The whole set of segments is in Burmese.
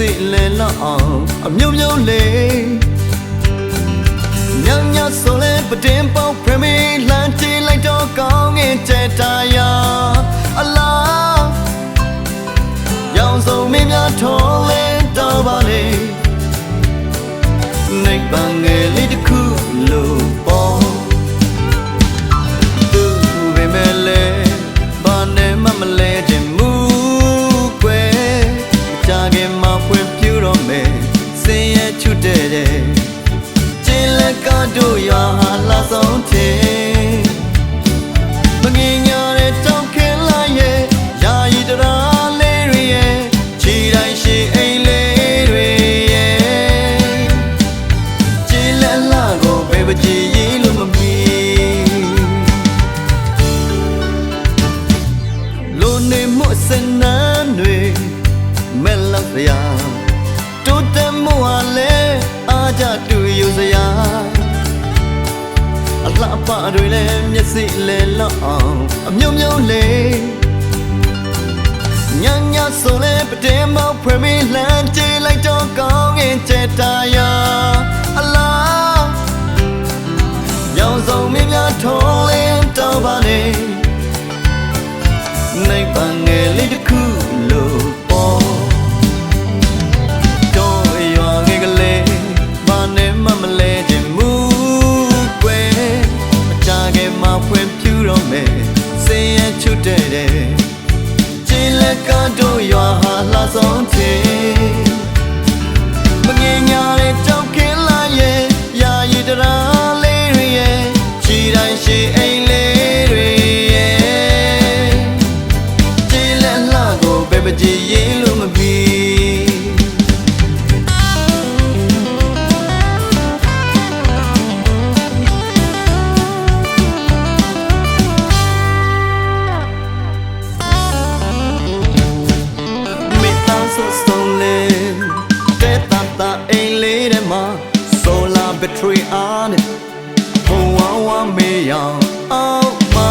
စိလဲလောက်အမျိုးမျိုးလေးညညဆိုလဲပတင်ပေါက်ဖရမီလှမ်းကြည့်လိုက်တော့ကောင်းငင်ကျဲတာယာအလားရောင်စုံမင်းများထော်လဲတော့ပါလေနိဗ္ဗာန်ငယ်လေးတစ်ခုလို့ပေါ်သူပဲမဲ့လဲဘာနဲ့မှမလဲခြင်းမူကွယ်ကြခင်မှာဖွင့်ပြတော့မယ်စင်ရချွတ်တဲ့ကျင်းလက်ကတော့ရွာလာဆုံးတဲ့မငင်ညာတဲ့တောင်းခင်လာရဲ့ယာယီတရာလေးတွေရဲ့ခြေတိုင်းရှိအိမ်လေးတွေရဲ့ကျင်းလက်လာကိုဘယ်ပကြည်ရေးလို့မမီလိုနေမှုစနန်းတွေမဲလောက်စရာတိုးတက်မှုဟာလဲအားကြတူယူစရာအလှပတွေလည်းမျက်စိလဲလောက်အောင်အမျိုးမျိုးလေးညညဆိုလဲပတင်မောက်ဖွယ်မီလှမ်းကြည့်လိုက်တော့ကောင်းငင်ကျဲတာယာအလားရောင်စုံမင်းများထုံးလင်းတော့ပါလေနိဗ္ဗာန်ငယ်လေးတစ်ခုလို့ပေါ်တော့ရွာငယ်ကလေးဘာနဲ့မှမလဲခြင်းမူကွယ်မကြခင်မှာဖွင့်ပြတော့မယ်စင်ရချွတ်တဲ့ကျင်းလက်ကတော့ရွာဟာလာဆုံးတဲ့မငင်ညာတဲ့တောင်းခင်လာရဲ့ယာယီတရာလေးတွေရဲ့ခြေတိုင်းရှိအိမ်လေးတွေရဲ့ကျင်းလက်လာကိုဘယ်ပကြည်ရေးလို့မပြီးBattery on it, oh, one million, oh, ma.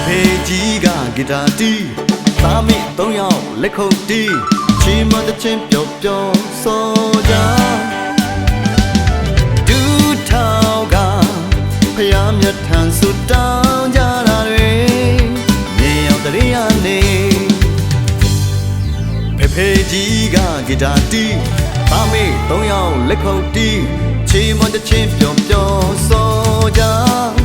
Peggy got guitar tea, Tommy, don't you, lick out tea, Chim on the champion, soldier. Do tauga, Payam your hands so down, Jarare, Nay of the Riane. Peggy got guitar tea. Tommy, don't you lick out tea, Chim on the champion, soldier.